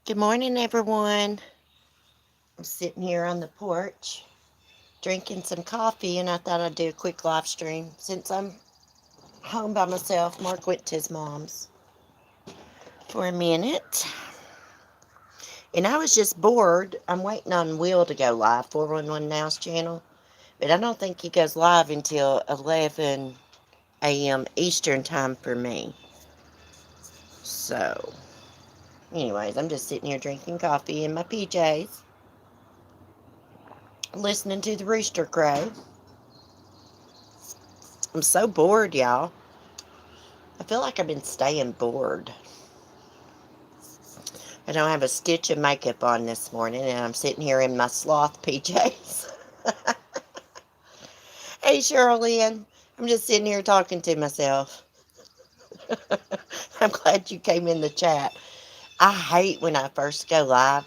Good morning, everyone. I'm sitting here on the porch drinking some coffee, and I thought I'd do a quick live stream since I'm home by myself. Mark went to his mom's for a minute, and I was just bored. I'm waiting on Will to go live, 411 Now's channel, but I don't think he goes live until 11 a.m. Eastern time for me. So, anyways, I'm just sitting here drinking coffee in my PJs, listening to the rooster crow. I'm so bored, y'all. I feel like I've been staying bored. I don't have a stitch of makeup on this morning, and I'm sitting here in my sloth PJs. Hey, Shirley, I'm just sitting here talking to myself. I'm glad you came in the chat. I hate when I first go live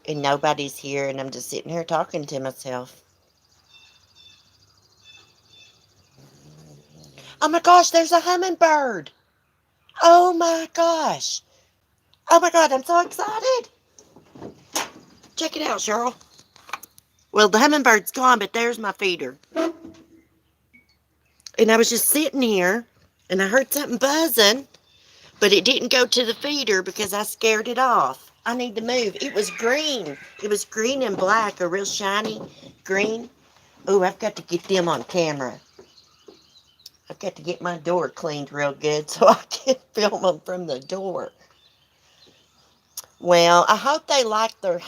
and nobody's here, and I'm just sitting here talking to myself. Oh my gosh, there's a hummingbird. Oh my gosh. Oh my god, I'm so excited. Check it out, Cheryl. Well, the hummingbird's gone, but there's my feeder. And I was just sitting here, and I heard something buzzing, but it didn't go to the feeder because I scared it off. I need to move. It was green. It was green and black, a real shiny green. Oh, I've got to get them on camera. I've got to get my door cleaned real good so I can film them from the door. Well, I hope they like their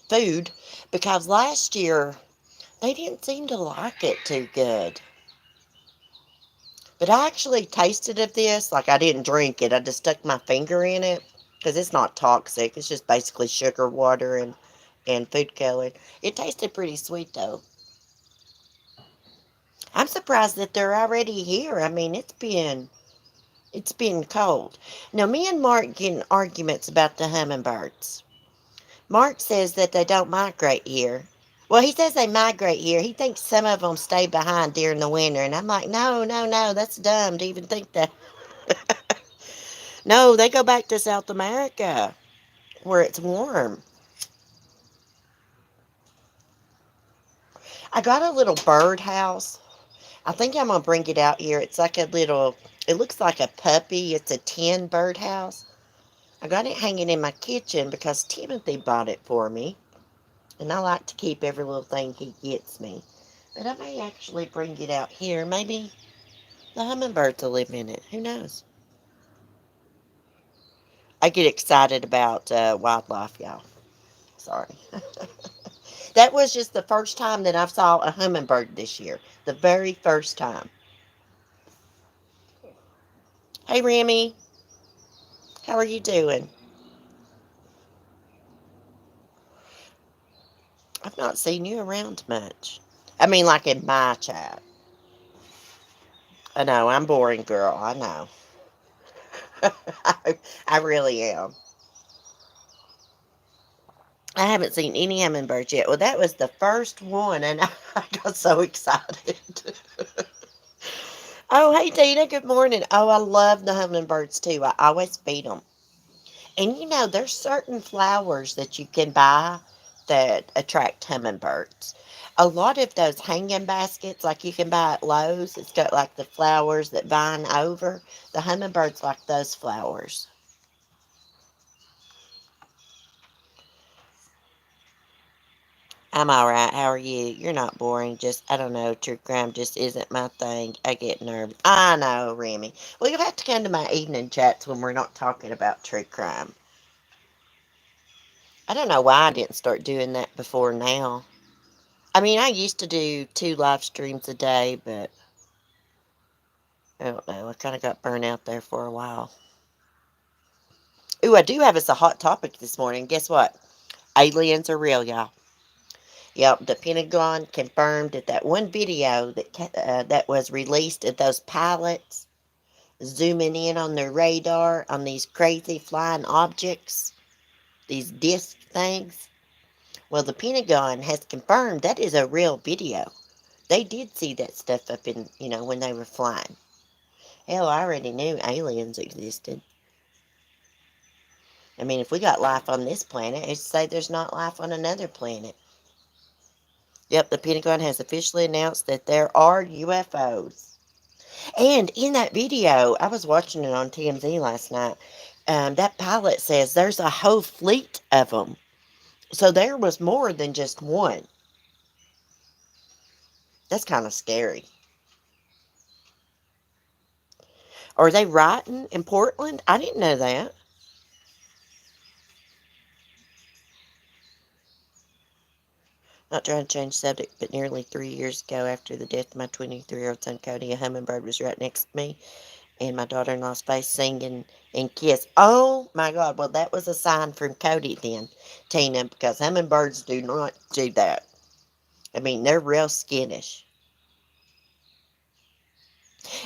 food because last year they didn't seem to like it too good. But I actually tasted of this. Like, I didn't drink it. I just stuck my finger in it because it's not toxic. It's just basically sugar water and food coloring. It tasted pretty sweet, though. I'm surprised that they're already here. I mean, it's been cold. Now, me and Mark get in arguments about the hummingbirds. Mark says that they don't migrate here. Well, he says they migrate here. He thinks some of them stay behind during the winter. And I'm like, no, no, no, that's dumb to even think that. No, they go back to South America where it's warm. I got a little bird house. I think I'm going to bring it out here. It's like a little, it looks like a puppy. It's a tin bird house. I got it hanging in my kitchen because Timothy bought it for me. And I like to keep every little thing he gets me. But I may actually bring it out here. Maybe the hummingbirds will live in it. Who knows? I get excited about wildlife, y'all. Sorry. That was just the first time that I saw a hummingbird this year. The very first time. Hey, Remy. How are you doing? I've not seen you around much. I mean, like in my chat. I know, I'm boring, girl. I know. I really am. I haven't seen any hummingbirds yet. Well, that was the first one, and I got so excited. Oh, hey, Tina. Good morning. Oh, I love the hummingbirds, too. I always feed them. And there's certain flowers that you can buy that attract hummingbirds. A lot of those hanging baskets, like you can buy at Lowe's, it's got like the flowers that vine over. The hummingbirds like those flowers. I'm all right. How are you? You're not boring. Just, I don't know, true crime just isn't my thing. I get nervous. I know, Remy. Well, you'll have to come to my evening chats when we're not talking about true crime. I don't know why I didn't start doing that before now. I mean, I used to do 2 live streams a day, but I don't know. I kind of got burnt out there for a while. Ooh, I do have us a hot topic this morning. Guess what? Aliens are real, y'all. Yep, the Pentagon confirmed that one video that was released of those pilots zooming in on their radar on these crazy flying objects, these disc things. Well, the Pentagon has confirmed that is a real video. They did see that stuff up in, when they were flying. Hell, I already knew aliens existed. I mean, if we got life on this planet, it's say there's not life on another planet. Yep, the Pentagon has officially announced that there are UFOs. And in that video, I was watching it on TMZ last night. That pilot says there's a whole fleet of them. So there was more than just one. That's kind of scary. Are they writing in Portland? I didn't know that. Not trying to change subject, but nearly 3 years ago, after the death of my 23-year-old son Cody, a hummingbird was right next to me in my daughter-in-law's face singing and kiss. Oh my God. Well, that was a sign from Cody then, Tina, because hummingbirds do not do that. I mean, they're real skittish.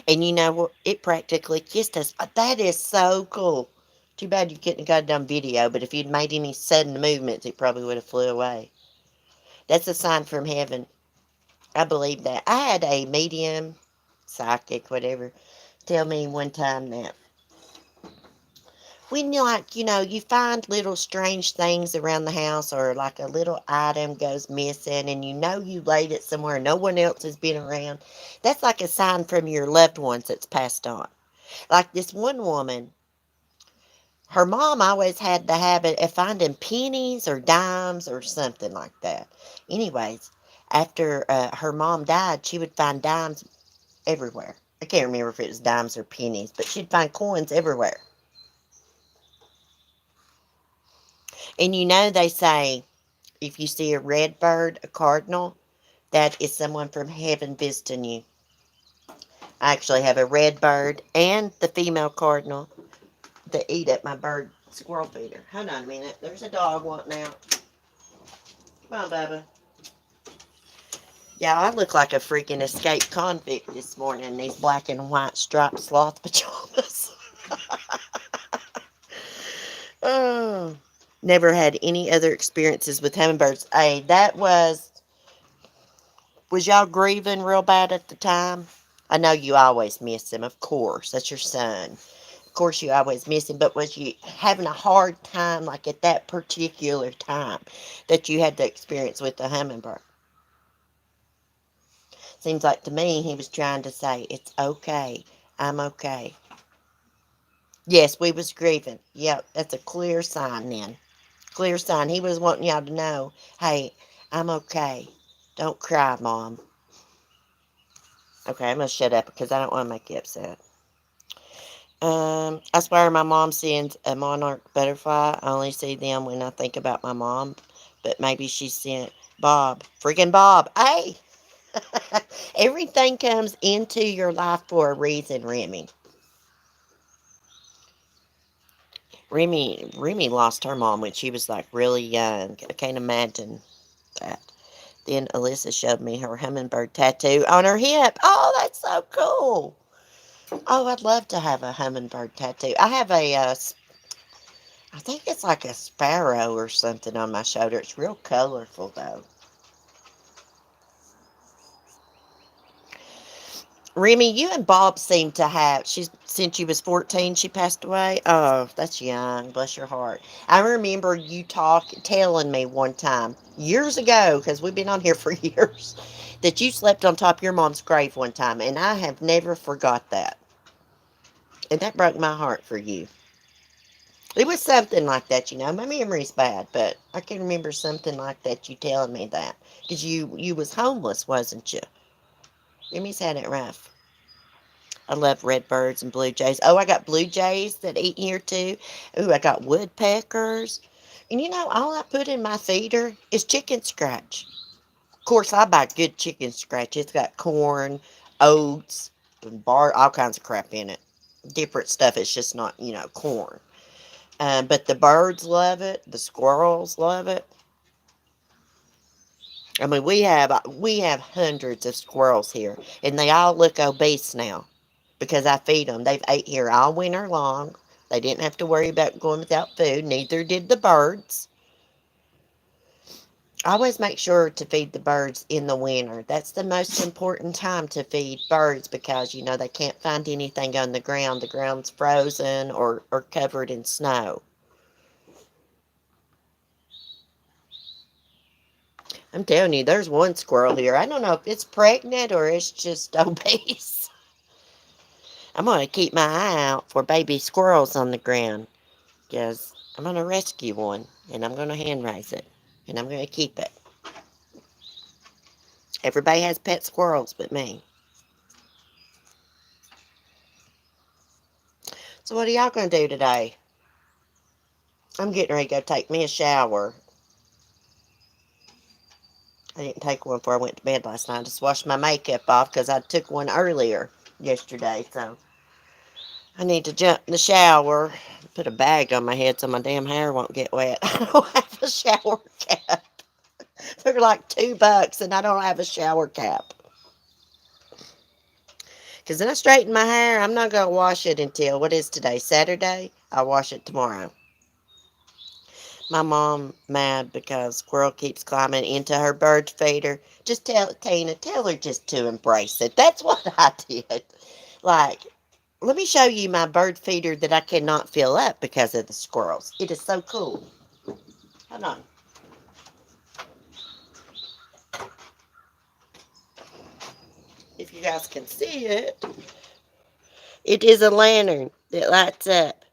And you know what? It practically kissed us. That is so cool. Too bad you couldn't have got it on video, but if you'd made any sudden movements, it probably would have flew away. That's a sign from heaven. I believe that. I had a medium, psychic, whatever, tell me one time that when you like, you find little strange things around the house or like a little item goes missing and you laid it somewhere no one else has been around, that's like a sign from your loved ones that's passed on. Like this one woman, her mom always had the habit of finding pennies or dimes or something like that. Anyways, after her mom died, she would find dimes everywhere. I can't remember if it was dimes or pennies, but she'd find coins everywhere. And they say if you see a red bird, a cardinal, that is someone from heaven visiting you. I actually have a red bird and the female cardinal that eat at my bird squirrel feeder. Hold on a minute. There's a dog wanting out. Come on, Bubba. Yeah, I look like a freaking escaped convict this morning in these black and white striped sloth pajamas. Oh. Never had any other experiences with hummingbirds. Hey, that was y'all grieving real bad at the time? I know you always miss him, of course. That's your son. Of course you always miss him, but was you having a hard time like at that particular time that you had the experience with the hummingbird? Seems like to me he was trying to say, it's okay. I'm okay. Yes, we was grieving. Yep, that's a clear sign then. Clear sign. He was wanting y'all to know, hey, I'm okay. Don't cry, Mom. Okay, I'm going to shut up because I don't want to make you upset. I swear my mom sends a monarch butterfly. I only see them when I think about my mom. But maybe she sent Bob. Freaking Bob. Hey! Everything comes into your life for a reason, Remy. Remy lost her mom when she was like really young. I can't imagine that. Then Alyssa showed me her hummingbird tattoo on her hip. Oh, that's so cool. Oh, I'd love to have a hummingbird tattoo. I have I think it's like a sparrow or something on my shoulder. It's real colorful though. Remy, you and Bob seem to have, since you was 14, she passed away. Oh, that's young. Bless your heart. I remember you telling me one time, years ago, because we've been on here for years, that you slept on top of your mom's grave one time, and I have never forgot that. And that broke my heart for you. It was something like that, My memory's bad, but I can remember something like that, you telling me that. Because you was homeless, wasn't you? Remy's had it rough. I love redbirds and blue jays. Oh, I got blue jays that eat here too. Ooh, I got woodpeckers. And all I put in my feeder is chicken scratch. Of course, I buy good chicken scratch. It's got corn, oats, and all kinds of crap in it. Different stuff. It's just not, corn. But the birds love it. The squirrels love it. I mean, we have hundreds of squirrels here, and they all look obese now because I feed them. They've ate here all winter long. They didn't have to worry about going without food. Neither did the birds. I always make sure to feed the birds in the winter. That's the most important time to feed birds because, they can't find anything on the ground. The ground's frozen or covered in snow. I'm telling you, there's one squirrel here. I don't know if it's pregnant or it's just obese. I'm going to keep my eye out for baby squirrels on the ground because I'm going to rescue one and I'm going to hand raise it and I'm going to keep it. Everybody has pet squirrels but me. So what are y'all going to do today? I'm getting ready to go take me a shower. I didn't take one before I went to bed last night. I just washed my makeup off because I took one earlier yesterday. So I need to jump in the shower, put a bag on my head so my damn hair won't get wet. I don't have a shower cap. They're like $2 and I don't have a shower cap. Because then I straighten my hair. I'm not going to wash it until, what is today, Saturday? I'll wash it tomorrow. My mom mad because squirrel keeps climbing into her bird feeder. Just tell Tina, tell her just to embrace it. That's what I did. Like, let me show you my bird feeder that I cannot fill up because of the squirrels. It is so cool. Hold on. If you guys can see it, it is a lantern that lights up.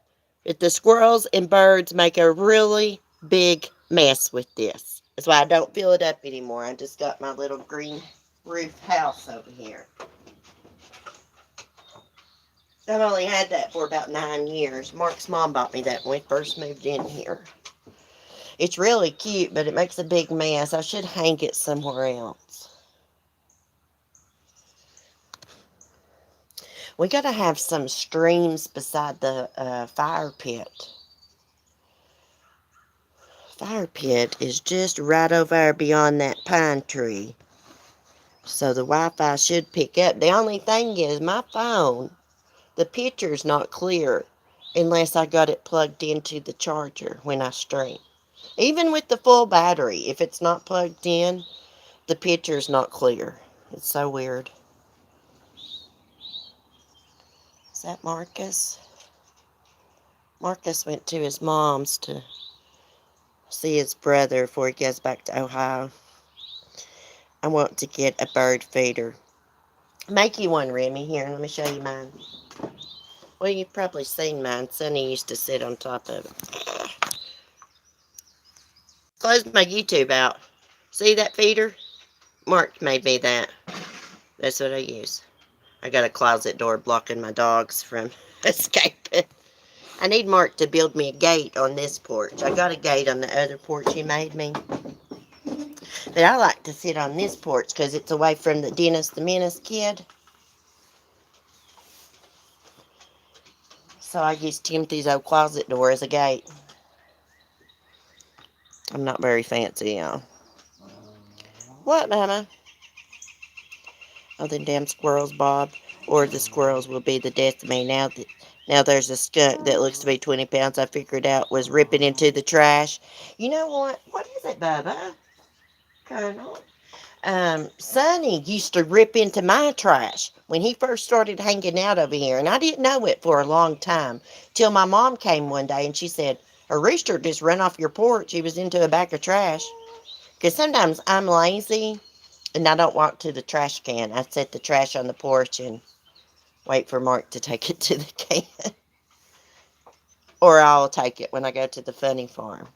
But the squirrels and birds make a really big mess with this. That's why I don't fill it up anymore. I just got my little green roof house over here. I've only had that for about 9 years. Mark's mom bought me that when we first moved in here. It's really cute, but it makes a big mess. I should hang it somewhere else. We got to have some streams beside the fire pit. Fire pit is just right over there beyond that pine tree. So the Wi-Fi should pick up. The only thing is my phone, the picture's not clear unless I got it plugged into the charger when I stream. Even with the full battery, if it's not plugged in, the picture's not clear. It's so weird. Is that Marcus? Marcus went to his mom's to see his brother before he goes back to Ohio. I want to get a bird feeder. Make you one, Remy. Here, let me show you mine. Well, you've probably seen mine. Sonny used to sit on top of it. Close my YouTube out. See that feeder? Mark made me that. That's what I use. I got a closet door blocking my dogs from escaping. I need Mark to build me a gate on this porch. I got a gate on the other porch he made me. But I like to sit on this porch because it's away from the Dennis the Menace kid. So I use Timothy's old closet door as a gate. I'm not very fancy, y'all. What, Mama? Oh, them damn squirrels, Bob. Or the squirrels will be the death of me. Now there's a skunk that looks to be 20 pounds I figured out was ripping into the trash. You know what? What is it, Bubba? Colonel? Sonny used to rip into my trash when he first started hanging out over here, and I didn't know it for a long time till my mom came one day and she said, a rooster just ran off your porch. He was into a bag of trash. Because sometimes I'm lazy and I don't walk to the trash can. I set the trash on the porch and wait for Mark to take it to the can. Or I'll take it when I go to the funny farm.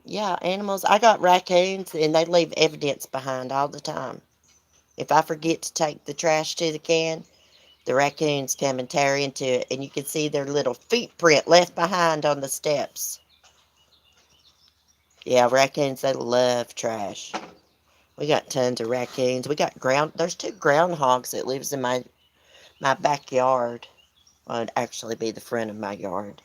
Yeah, animals. I got raccoons and they leave evidence behind all the time. If I forget to take the trash to the can, the raccoons come and tear into it, and you can see their little feet print left behind on the steps. Yeah, raccoons, they love trash. We got tons of raccoons. We got there's 2 groundhogs that lives in my backyard. Well, it'd actually be the front of my yard.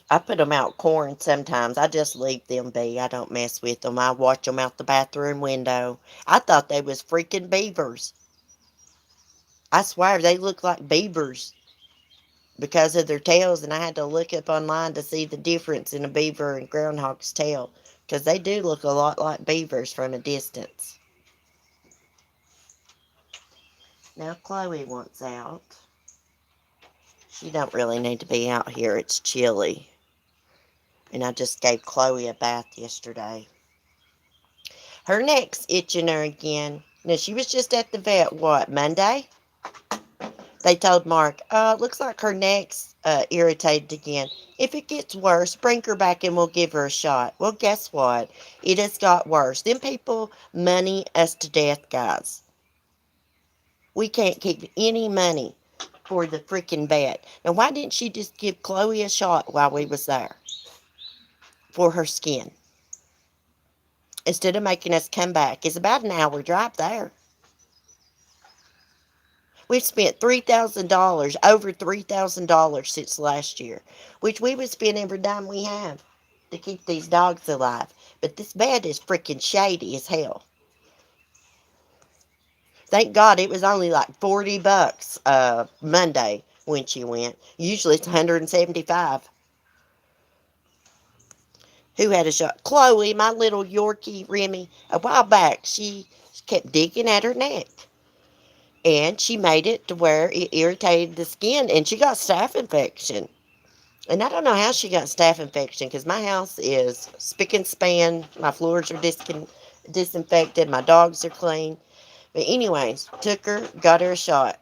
I put them out corn sometimes. I just leave them be. I don't mess with them. I watch them out the bathroom window. I thought they was freaking beavers. I swear they look like beavers because of their tails, and I had to look up online to see the difference in a beaver and groundhog's tail because they do look a lot like beavers from a distance. Now Chloe wants out. She don't really need to be out here. It's chilly. And I just gave Chloe a bath yesterday. Her neck's itching her again. Now, she was just at the vet, what, Monday? They told Mark, looks like her neck's irritated again. If it gets worse, bring her back and we'll give her a shot. Well, guess what? It has got worse. Them people money us to death, guys. We can't keep any money for the freaking vet. Now, why didn't she just give Chloe a shot while we was there for her skin? Instead of making us come back. It's about an hour drive there. We've spent $3,000, over $3,000 since last year, which we would spend every dime we have to keep these dogs alive. But this bed is freaking shady as hell. Thank God it was only like $40 Monday when she went. Usually it's 175. Who had a shot? Chloe, my little Yorkie Remy. A while back, she kept digging at her neck. And she made it to where it irritated the skin, and she got staph infection. And I don't know how she got staph infection, because my house is spick and span. My floors are disinfected. My dogs are clean. But anyways, took her, got her a shot.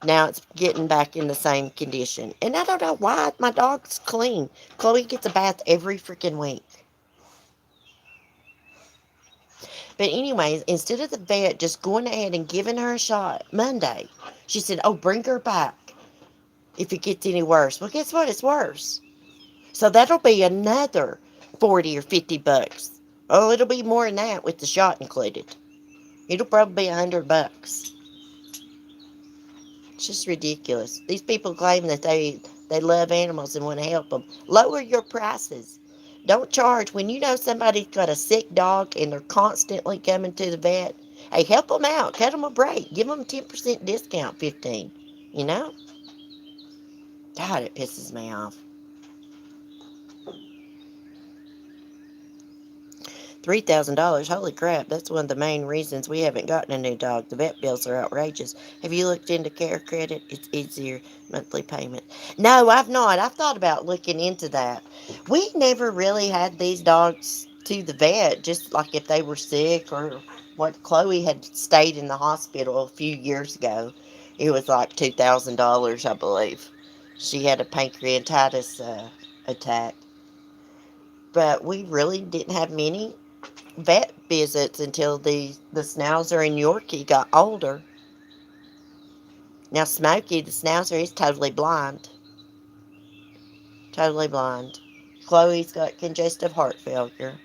Now it's getting back in the same condition. And I don't know why my dog's clean. Chloe gets a bath every freaking week. But anyways, instead of the vet just going ahead and giving her a shot Monday, she said, oh, bring her back if it gets any worse. Well, guess what? It's worse. So that'll be another 40 or $50. Oh, it'll be more than that with the shot included. It'll probably be $100. It's just ridiculous. These people claim that they love animals and want to help them. Lower your prices. Don't charge. When you know somebody's got a sick dog and they're constantly coming to the vet, hey, help them out. Cut them a break. Give them 10% discount, 15. You know? God, it pisses me off. $3,000. Holy crap. That's one of the main reasons we haven't gotten a new dog. The vet bills are outrageous. Have you looked into Care Credit? It's easier monthly payment. No, I've not. I've thought about looking into that. We never really had these dogs to the vet, just like if they were sick or what. Chloe had stayed in the hospital a few years ago. It was like $2,000, I believe. She had a pancreatitis attack. But we really didn't have many vet visits until the Schnauzer and Yorkie got older. Now Smokey, the Schnauzer, is totally blind. Totally blind. Chloe's got congestive heart failure.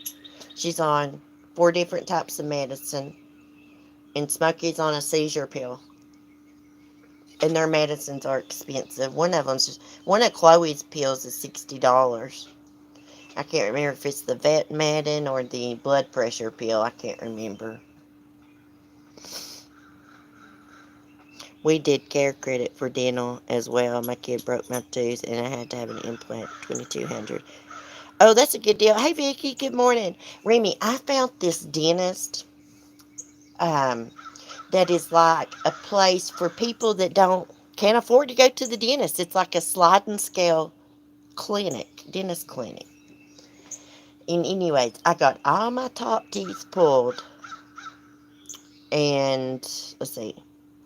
She's on 4 different types of medicine. And Smokey's on a seizure pill. And their medicines are expensive. One of Chloe's pills is $60. I can't remember if it's the vet medin or the blood pressure pill. I can't remember. We did Care Credit for dental as well. My kid broke my tooth and I had to have an implant, $2,200. Oh, that's a good deal. Hey, Vicky, good morning. Remy, I found this dentist that is like a place for people that can't afford to go to the dentist. It's like a sliding scale dentist clinic. And anyways, I got all my top teeth pulled. And let's see,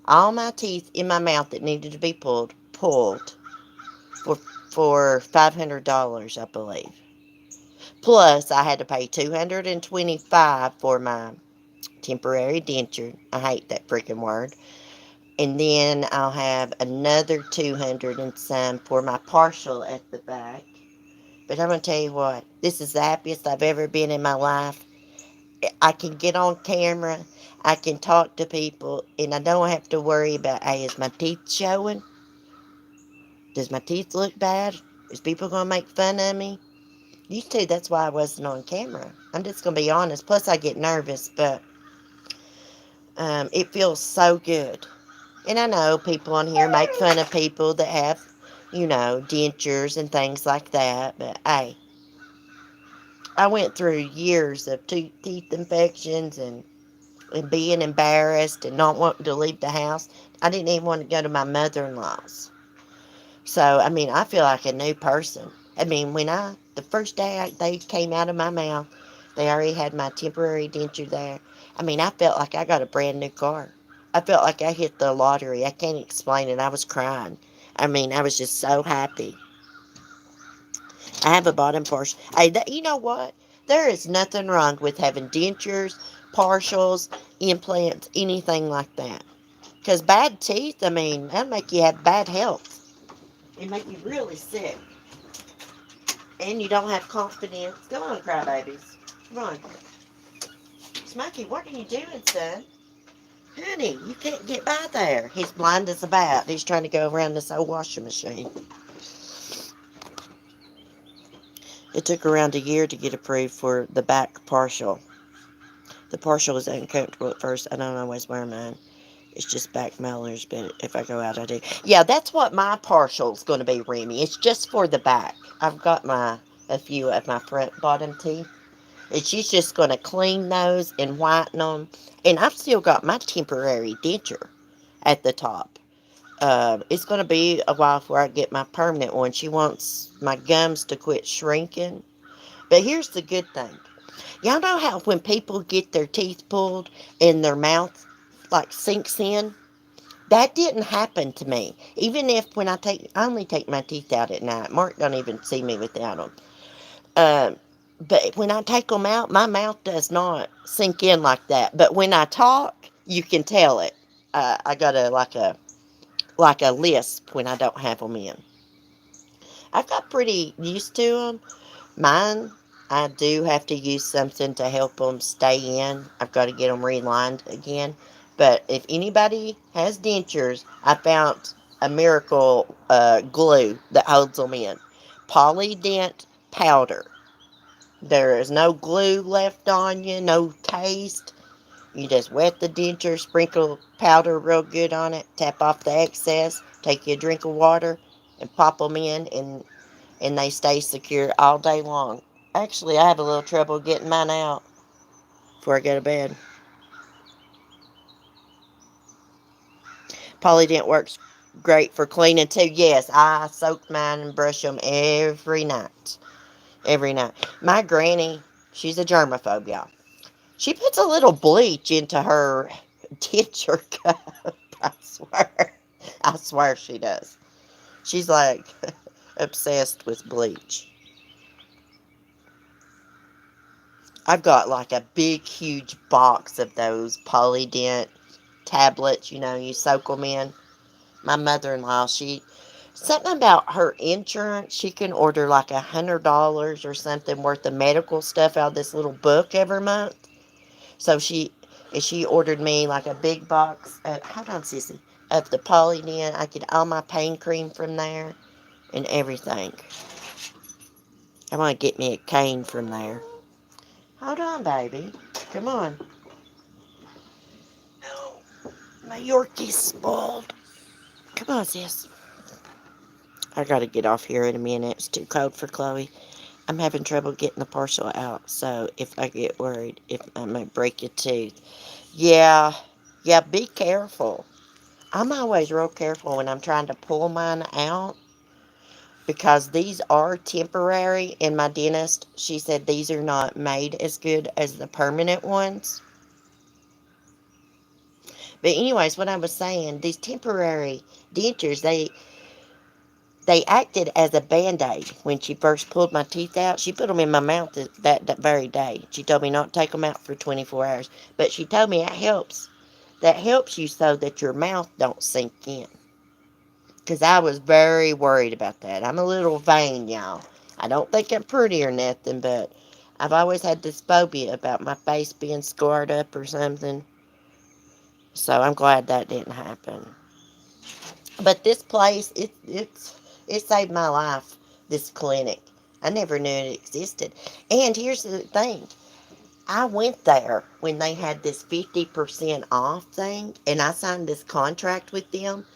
all my teeth in my mouth that needed to be pulled for $500, I believe. Plus, I had to pay $225 for my temporary denture. I hate that freaking word. And then I'll have another 200 and some for my partial at the back. But I'm going to tell you what, this is the happiest I've ever been in my life. I can get on camera, I can talk to people, and I don't have to worry about, hey, is my teeth showing? Does my teeth look bad? Is people going to make fun of me? Used to, that's why I wasn't on camera. I'm just going to be honest. Plus, I get nervous, but it feels so good. And I know people on here make fun of people that have, dentures and things like that, but hey, I went through years of teeth infections and being embarrassed and not wanting to leave the house. I didn't even want to go to my mother-in-law's. So, I mean, I feel like a new person. I mean, the first day they came out of my mouth, they already had my temporary denture there. I mean, I felt like I got a brand new car. I felt like I hit the lottery. I can't explain it. I was crying. I mean, I was just so happy. I have a bottom partial. Hey, you know what? There is nothing wrong with having dentures, partials, implants, anything like that. Because bad teeth, I mean, that'll make you have bad health. It make you really sick. And you don't have confidence. Come on, crybabies. Come on. Smokey, what are you doing, son? Honey, you can't get by there. He's blind as a bat. He's trying to go around this old washing machine. It took around a year to get approved for the back partial. The partial was uncomfortable at first. I don't always wear mine. It's just back molars, but if I go out, I do. Yeah, that's what my partial's going to be, Remy. It's just for the back. I've got a few of my front bottom teeth. And she's just going to clean those and whiten them. And I've still got my temporary denture at the top. It's going to be a while before I get my permanent one. She wants my gums to quit shrinking. But here's the good thing. Y'all know how when people get their teeth pulled and their mouth like sinks in? That didn't happen to me. Even if when I only take my teeth out at night. Mark don't even see me without them. Um, but when I take them out, my mouth does not sink in like that. But when I talk, you can tell it. I got a lisp when I don't have them in. I got pretty used to them. Mine, I do have to use something to help them stay in. I've got to get them relined again. But if anybody has dentures, I found a miracle glue that holds them in. Polydent powder. There is no glue left on you, no taste. You just wet the denture, sprinkle powder real good on it, tap off the excess, take you a drink of water, and pop them in, and they stay secure all day long. Actually, I have a little trouble getting mine out before I go to bed. Polydent works great for cleaning too. Yes, I soak mine and brush them every night. Every night. My granny, she's a germaphobe, y'all. She puts a little bleach into her denture cup. I swear. I swear she does. She's like obsessed with bleach. I've got like a big, huge box of those Polydent tablets. You soak them in. My mother-in-law, something about her insurance. She can order like $100 or something worth of medical stuff out of this little book every month. So she ordered me like a big box hold on, sissy, of the Polydent. I get all my pain cream from there and everything. I want to get me a cane from there. Hold on, baby. Come on. No, my Yorkie's spoiled. Come on, sis. I gotta get off here in a minute. It's too cold for Chloe. I'm having trouble getting the partial out, so if I get worried, if I might break your tooth. Yeah, yeah, be careful. I'm always real careful when I'm trying to pull mine out because these are temporary, and my dentist, she said these are not made as good as the permanent ones. But anyways, what I was saying, these temporary dentures, they acted as a band-aid when she first pulled my teeth out. She put them in my mouth that very day. She told me not to take them out for 24 hours. But she told me it helps. That helps you so that your mouth don't sink in. Because I was very worried about that. I'm a little vain, y'all. I don't think I'm pretty or nothing, but I've always had this phobia about my face being scarred up or something. So I'm glad that didn't happen. But this place, it saved my life, this clinic. I never knew it existed. And here's the thing. I went there when they had this 50% off thing, and I signed this contract with them,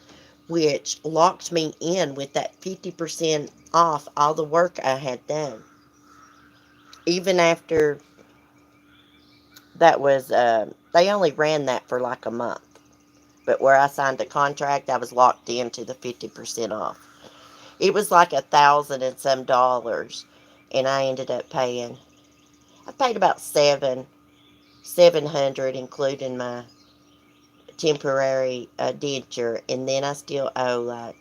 which locked me in with that 50% off all the work I had done. Even after that was, they only ran that for like a month. But where I signed the contract, I was locked into the 50% off. It was like 1,000 and some dollars, and I ended up paying. I paid about 700, including my temporary denture, and then I still owe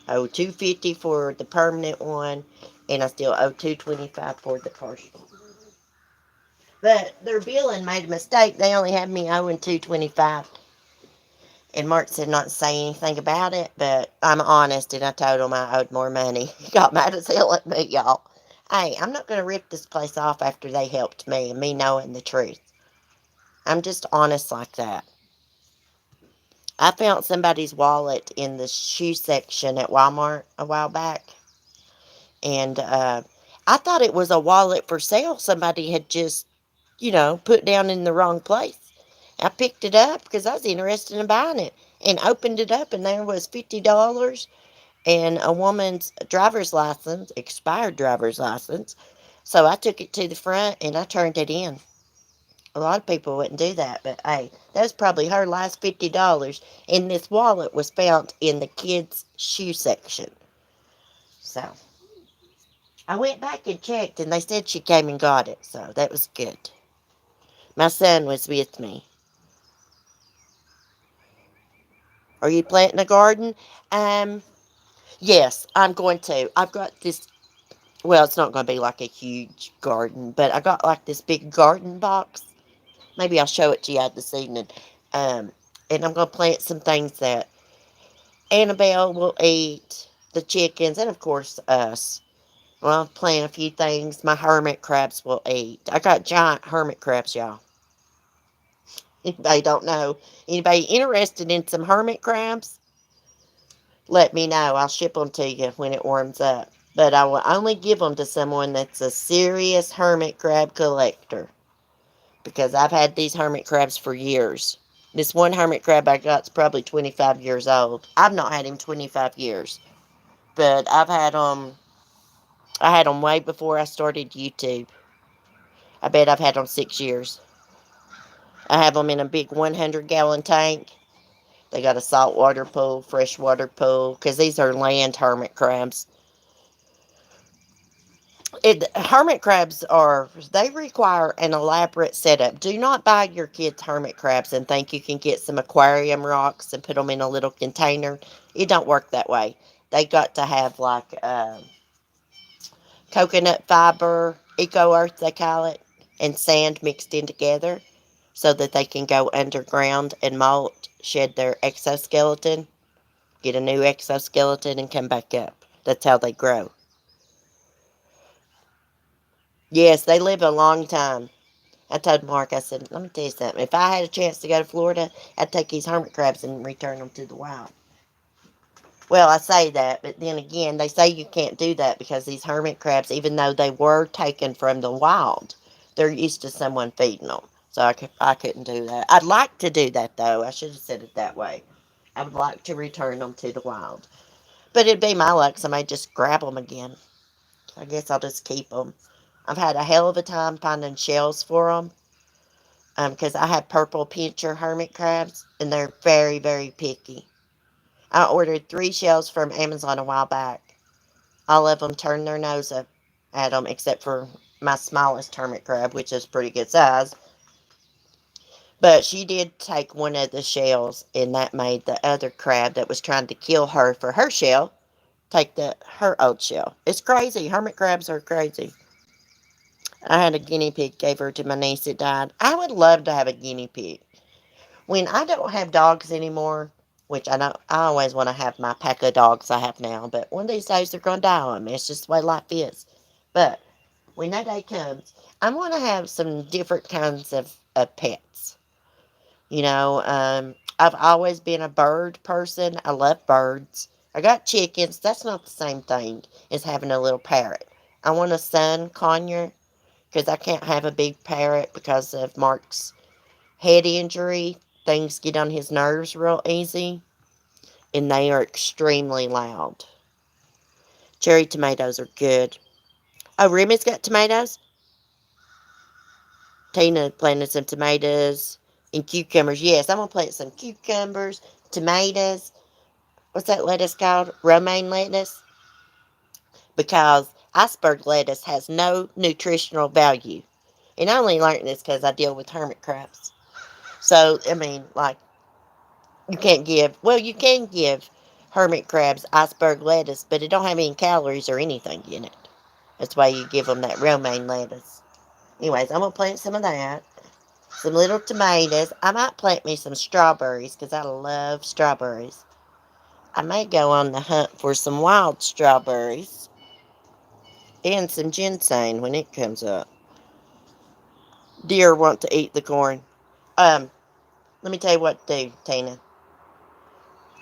250 for the permanent one, and I still owe 225 for the partial. But their billing made a mistake. They only had me owing 225. And Mark said not to say anything about it, but I'm honest, and I told him I owed more money. He got mad as hell at me, y'all. Hey, I'm not going to rip this place off after they helped me and me knowing the truth. I'm just honest like that. I found somebody's wallet in the shoe section at Walmart a while back, and I thought it was a wallet for sale somebody had just, put down in the wrong place. I picked it up because I was interested in buying it and opened it up, and there was $50 and a woman's driver's license, expired driver's license. So I took it to the front and I turned it in. A lot of people wouldn't do that, but hey, that was probably her last $50. And this wallet was found in the kids' shoe section. So I went back and checked, and they said she came and got it. So that was good. My son was with me. Are you planting a garden? Um, yes, I'm going to. I've got this. Well, it's not going to be like a huge garden, but I got like this big garden box. Maybe I'll show it to you this evening. Um, and I'm going to plant some things that Annabelle will eat, the chickens, and of course us. Well, I'll plant a few things my hermit crabs will eat. I got giant hermit crabs, y'all. Anybody don't know? Anybody interested in some hermit crabs? Let me know. I'll ship them to you when it warms up. But I will only give them to someone that's a serious hermit crab collector. Because I've had these hermit crabs for years. This one hermit crab I got is probably 25 years old. I've not had him 25 years. But I had them way before I started YouTube. I bet I've had them 6 years. I have them in a big 100-gallon tank. They got a saltwater pool, freshwater pool, because these are land hermit crabs. Hermit crabs they require an elaborate setup. Do not buy your kids hermit crabs and think you can get some aquarium rocks and put them in a little container. It don't work that way. They got to have like coconut fiber, eco earth they call it, and sand mixed in together so that they can go underground and molt, shed their exoskeleton, get a new exoskeleton, and come back up. That's how they grow. Yes, they live a long time. I told Mark, I said, let me tell you something. If I had a chance to go to Florida, I'd take these hermit crabs and return them to the wild. Well, I say that, but then again, they say you can't do that because these hermit crabs, even though they were taken from the wild, they're used to someone feeding them. So I couldn't do that. I'd like to do that, though. I should have said it that way. I would like to return them to the wild. But it'd be my luck, somebody just grab them again. I guess I'll just keep them. I've had a hell of a time finding shells for them. Because I have purple pincher hermit crabs, and they're very, very picky. I ordered 3 shells from Amazon a while back. All of them turned their nose up at them, except for my smallest hermit crab, which is pretty good size. But she did take one of the shells, and that made the other crab that was trying to kill her for her shell take her old shell. It's crazy. Hermit crabs are crazy. I had a guinea pig, gave her to my niece that died. I would love to have a guinea pig. When I don't have dogs anymore, which I know I always want to have my pack of dogs I have now, but one of these days they're going to die on me. It's just the way life is. But when that day comes, I want to have some different kinds of pets. I've always been a bird person. I love birds. I got chickens. That's not the same thing as having a little parrot. I want a sun conure because I can't have a big parrot because of Mark's head injury. Things get on his nerves real easy, and they are extremely loud. Cherry tomatoes are good. Oh, Remy's got tomatoes? Tina planted some tomatoes and cucumbers. Yes, I'm going to plant some cucumbers, tomatoes. What's that lettuce called? Romaine lettuce? because iceberg lettuce has no nutritional value. And I only learned this because I deal with hermit crabs. So, I mean, like, you can give hermit crabs iceberg lettuce, but it don't have any calories or anything in it. That's why you give them that romaine lettuce. Anyways, I'm going to plant some of that. Some little tomatoes. I might plant me some strawberries because I love strawberries. I may go on the hunt for some wild strawberries and some ginseng when it comes up. Deer want to eat the corn. Um, Let me tell you what to do, Tina.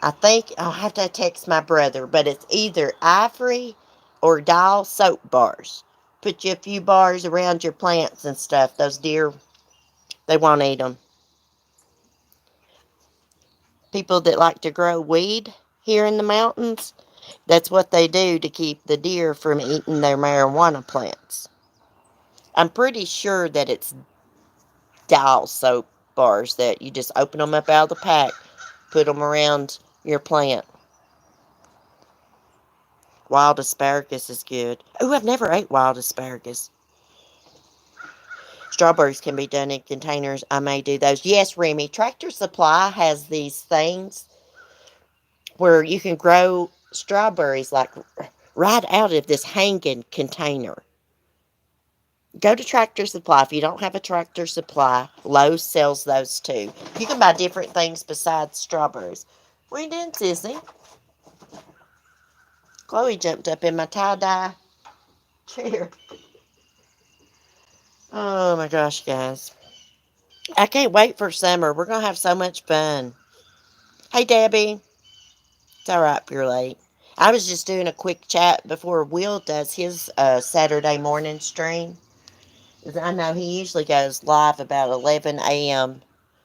I think I'll have to text my brother, but it's either Ivory or Dial soap bars. Put you a few bars around your plants and stuff. Those deer, they won't eat them. People that like to grow weed here in the mountains, that's what they do to keep the deer from eating their marijuana plants. I'm pretty sure that it's Dial soap bars that you just open them up out of the pack, put them around your plant. Wild asparagus is good. Oh, I've never ate wild asparagus. Strawberries can be done in containers. I may do those. Yes, Remy. Tractor Supply has these things where you can grow strawberries like right out of this hanging container. Go to Tractor Supply. If you don't have a Tractor Supply, Lowe's sells those too. You can buy different things besides strawberries. What are you doing, Sissy? Chloe jumped up in my tie-dye chair. Oh my gosh, guys. I can't wait for summer. We're going to have so much fun. Hey, Debbie. It's all right if you're late. I was just doing a quick chat before Will does his Saturday morning stream. I know he usually goes live about 11 a.m.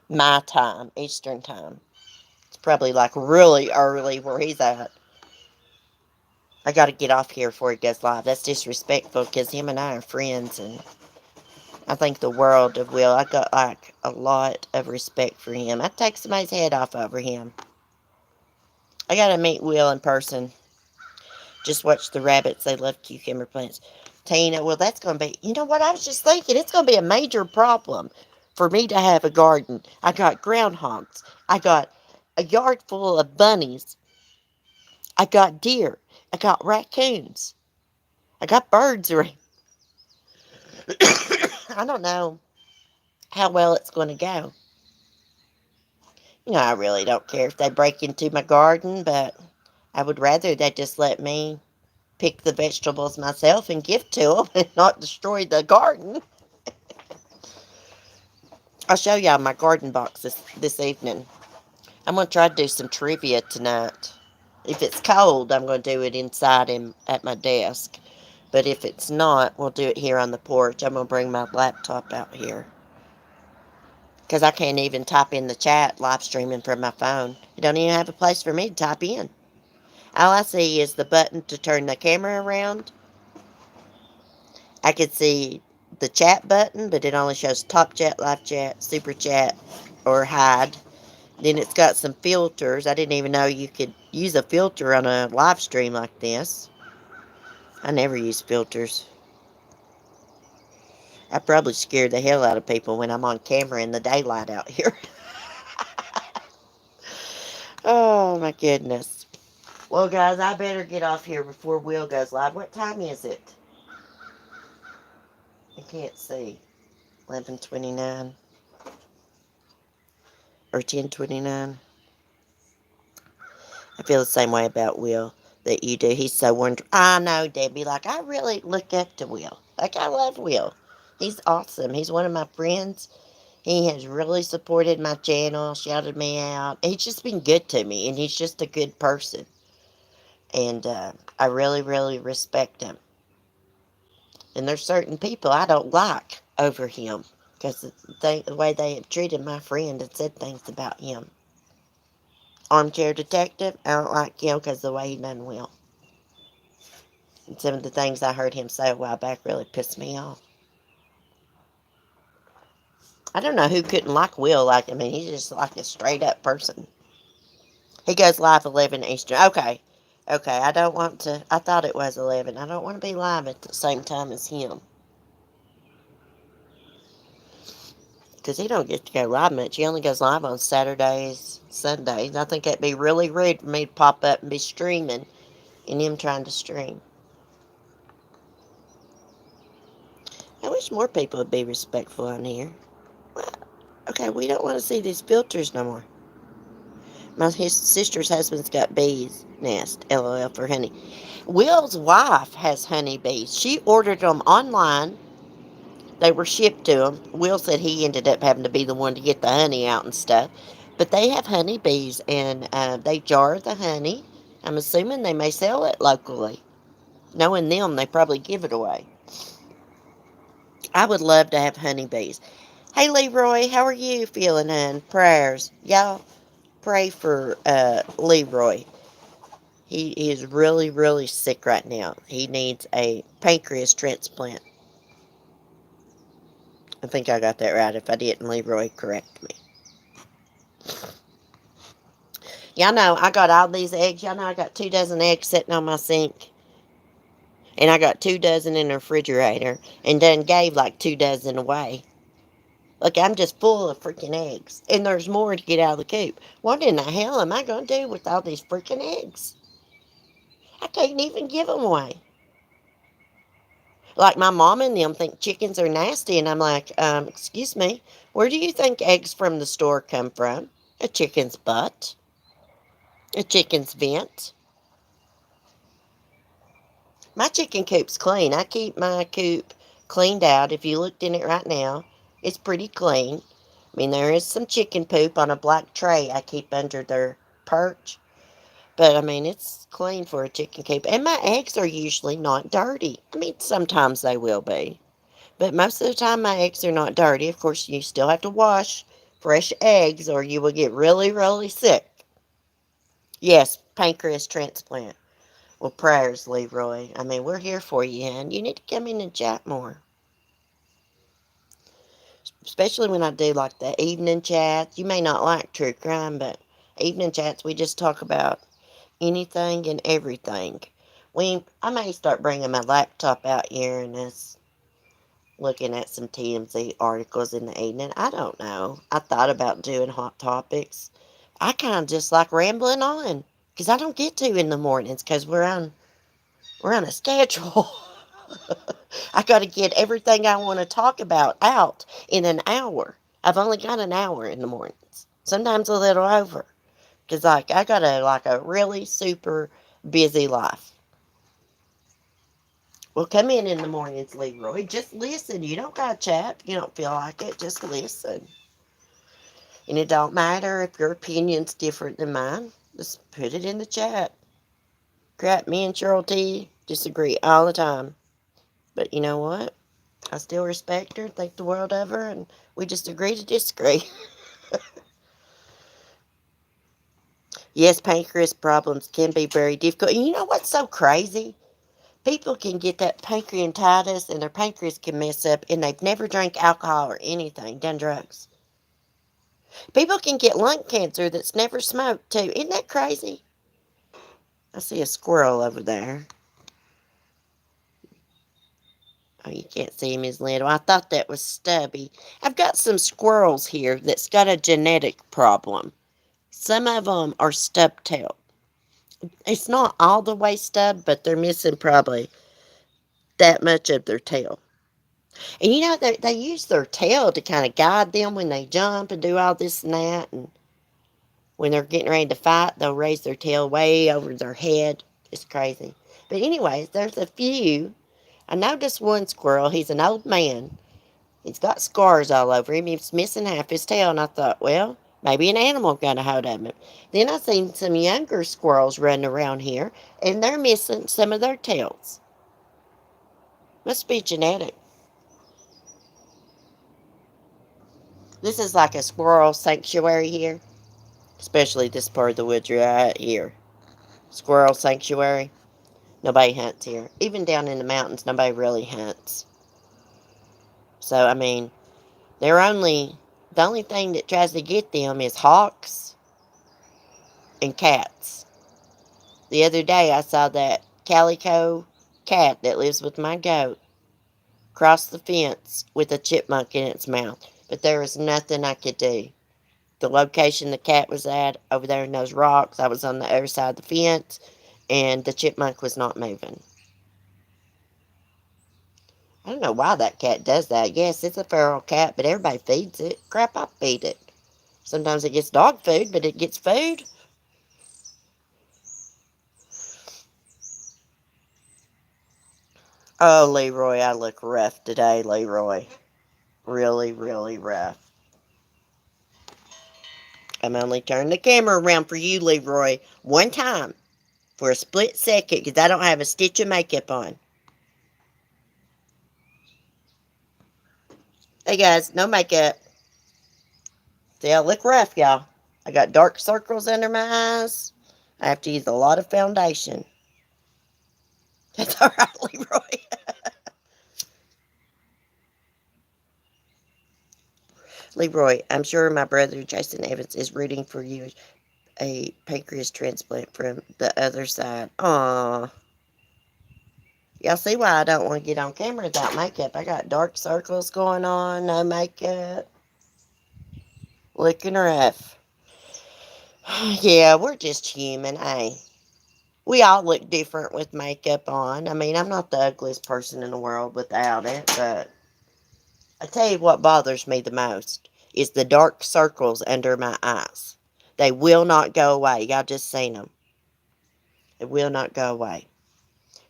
my time, Eastern time. It's probably like really early where he's at. I got to get off here before he goes live. That's disrespectful because him and I are friends, and I think the world of Will. I got like a lot of respect for him. I'd take somebody's head off over him. I got to meet Will in person. Just watch the rabbits. They love cucumber plants. Tina, well, that's going to be, you know what? I was just thinking, it's going to be a major problem for me to have a garden. I got groundhogs. I got a yard full of bunnies. I got deer. I got raccoons. I got birds around. I don't know how well it's going to go. You know, I really don't care if they break into my garden, but I would rather they just let me pick the vegetables myself and give to them and not destroy the garden. I'll show y'all my garden box this evening. I'm going to try to do some trivia tonight. If it's cold, I'm going to do it inside at my desk. But if it's not, we'll do it here on the porch. I'm going to bring my laptop out here. Because I can't even type in the chat live streaming from my phone. I don't even have a place for me to type in. All I see is the button to turn the camera around. I can see the chat button, but it only shows top chat, live chat, super chat, or hide. Then it's got some filters. I didn't even know you could use a filter on a live stream like this. I never use filters. I probably scare the hell out of people when I'm on camera in the daylight out here. Oh my goodness. Well, guys, I better get off here before Will goes live. What time is it? I can't see. 11:29 or 10:29. I feel the same way about Will that you do. He's so wonderful. I know, Debbie. Like, I really look up to Will. Like, I love Will. He's awesome. He's one of my friends. He has really supported my channel, shouted me out. He's just been good to me, and he's just a good person. And I really, really respect him. And there's certain people I don't like over him because the way they have treated my friend and said things about him. Armchair Detective, I don't like him because the way he done Will. And some of the things I heard him say a while back really pissed me off. I don't know who couldn't like Will. Like, I mean, he's just like a straight up person. He goes live 11 Eastern. Okay. Okay, I don't want to. I thought it was 11. I don't want to be live at the same time as him. Because he don't get to go live much. He only goes live on Saturdays, Sundays. I think that'd be really rude for me to pop up and be streaming and him trying to stream. I wish more people would be respectful on here. Well, okay, we don't want to see these filters no more. His sister's husband's got bees nest. LOL for honey. Will's wife has honeybees. She ordered them online. They were shipped to him. Will said he ended up having to be the one to get the honey out and stuff. But they have honeybees, and they jar the honey. I'm assuming they may sell it locally. Knowing them, they probably give it away. I would love to have honeybees. Hey, Leroy, how are you feeling, hon? Prayers. Y'all pray for Leroy. He is really, really sick right now. He needs a pancreas transplant. I think I got that right. If I didn't, Leroy, correct me. Y'all know I got all these eggs. Y'all know I got 2 dozen eggs sitting on my sink. And I got 2 dozen in the refrigerator. And done gave like 2 dozen away. Look, I'm just full of freaking eggs. And there's more to get out of the coop. What in the hell am I going to do with all these freaking eggs? I can't even give them away. Like my mom and them think chickens are nasty. And I'm like, excuse me, where do you think eggs from the store come from? A chicken's butt. A chicken's vent. My chicken coop's clean. I keep my coop cleaned out. If you looked in it right now, it's pretty clean. I mean, there is some chicken poop on a black tray I keep under their perch. But, I mean, it's clean for a chicken coop. And my eggs are usually not dirty. I mean, sometimes they will be. But most of the time, my eggs are not dirty. Of course, you still have to wash fresh eggs or you will get really, really sick. Yes, pancreas transplant. Well, prayers, Leroy. I mean, we're here for you, and you need to come in and chat more. Especially when I do like the evening chats. You may not like true crime, but evening chats, we just talk about anything and everything. I may start bringing my laptop out here and us looking at some TMZ articles in the evening. I don't know. I thought about doing hot topics. I kind of just like rambling on because I don't get to in the mornings because we're on a schedule. I got to get everything I want to talk about out in an hour. I've only got an hour in the mornings. Sometimes a little over. Because, like, I got a really super busy life. Well, come in the mornings, Leroy. Just listen. You don't got to chat. You don't feel like it. Just listen. And it don't matter if your opinion's different than mine. Just put it in the chat. Crap, me and Cheryl T disagree all the time. But you know what? I still respect her, think the world of her, and we just agree to disagree. Yes, pancreas problems can be very difficult. And you know what's so crazy? People can get that pancreatitis and their pancreas can mess up and they've never drank alcohol or anything, done drugs. People can get lung cancer that's never smoked too. Isn't that crazy? I see a squirrel over there. Oh, you can't see him, he's little. I thought that was Stubby. I've got some squirrels here that's got a genetic problem. Some of them are stub-tailed. It's not all the way stubbed, but they're missing probably that much of their tail. And you know, they use their tail to kind of guide them when they jump and do all this and that. And when they're getting ready to fight, they'll raise their tail way over their head. It's crazy. But anyways, there's a few. I noticed one squirrel. He's an old man. He's got scars all over him. He's missing half his tail. And I thought, well, maybe an animal got a hold of him. Then I seen some younger squirrels running around here, and they're missing some of their tails. Must be genetic. This is like a squirrel sanctuary here, especially this part of the woods right here. Squirrel sanctuary. Nobody hunts here. Even down in the mountains, nobody really hunts. So, I mean, the only thing that tries to get them is hawks and cats. The other day I saw that calico cat that lives with my goat cross the fence with a chipmunk in its mouth. But there was nothing I could do. The location the cat was at, over there in those rocks, I was on the other side of the fence, and the chipmunk was not moving. I don't know why that cat does that. Yes, it's a feral cat, but everybody feeds it. Crap, I feed it. Sometimes it gets dog food, but it gets food. Oh, Leroy, I look rough today, Leroy. Really, really rough. I'm only turning the camera around for you, Leroy, one time for a split second because I don't have a stitch of makeup on. Hey, guys, no makeup. See, I look rough, y'all. I got dark circles under my eyes. I have to use a lot of foundation. That's all right, Leroy. Leroy, I'm sure my brother Jason Evans is rooting for you a pancreas transplant from the other side. Aw. Y'all see why I don't want to get on camera without makeup. I got dark circles going on, no makeup. Looking rough. Yeah, we're just human, eh? We all look different with makeup on. I mean, I'm not the ugliest person in the world without it, but I tell you what bothers me the most is the dark circles under my eyes. They will not go away. Y'all just seen them. They will not go away.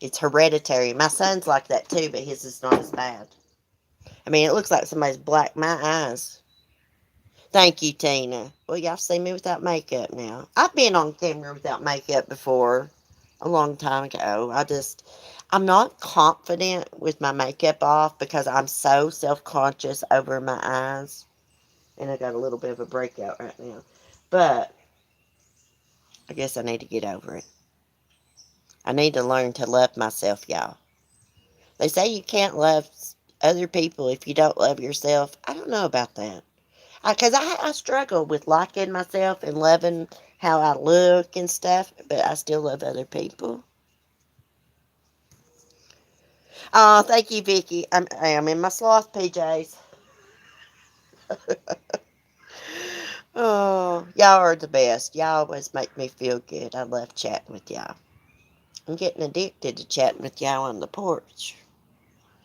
It's hereditary. My son's like that too, but his is not as bad. I mean, it looks like somebody's blacked my eyes. Thank you, Tina. Well, y'all see me without makeup now. I've been on camera without makeup before a long time ago. I'm not confident with my makeup off because I'm so self-conscious over my eyes. And I got a little bit of a breakout right now. But I guess I need to get over it. I need to learn to love myself, y'all. They say you can't love other people if you don't love yourself. I don't know about that. Because I struggle with liking myself and loving how I look and stuff, but I still love other people. Oh, thank you, Vicky. I am in my sloth PJs. Oh, y'all are the best. Y'all always make me feel good. I love chatting with y'all. I'm getting addicted to chatting with y'all on the porch.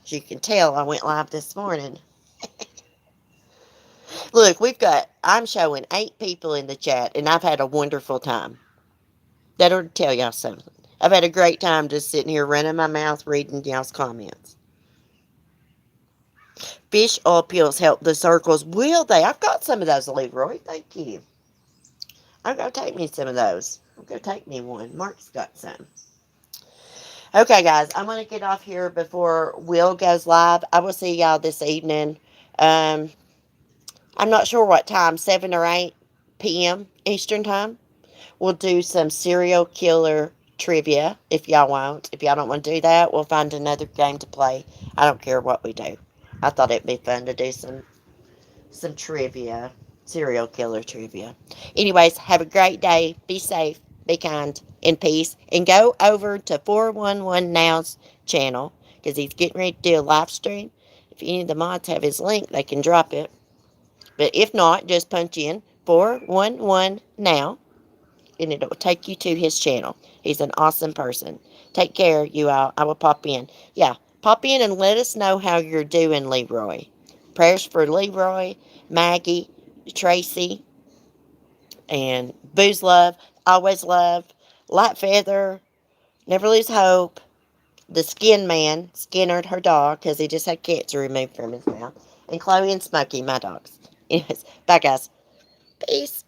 As you can tell, I went live this morning. Look, I'm showing 8 people in the chat, and I've had a wonderful time. That'll tell y'all something. I've had a great time just sitting here running my mouth reading y'all's comments. Fish oil pills help the circles. Will they? I've got some of those, Leroy. Thank you. I'm going to take me some of those. I'm going to take me one. Mark's got some. Okay, guys. I'm going to get off here before Will goes live. I will see y'all this evening. I'm not sure what time, 7 or 8 p.m. Eastern time. We'll do some serial killer trivia if y'all want. If y'all don't want to do that, we'll find another game to play. I don't care what we do. I thought it'd be fun to do some trivia, serial killer trivia. Anyways, have a great day. Be safe, be kind, and peace. And go over to 411 Now's channel because he's getting ready to do a live stream. If any of the mods have his link, they can drop it. But if not, just punch in 411 Now and it will take you to his channel. He's an awesome person. Take care, you all. I will pop in. Yeah, pop in and let us know how you're doing, Leroy. Prayers for Leroy, Maggie, Tracy, and Booze Love, Always Love, Light Feather, Never Lose Hope, the Skin Man, Skinner, her dog, because he just had cancer removed from his mouth, and Chloe and Smokey, my dogs. Anyways, bye, guys. Peace.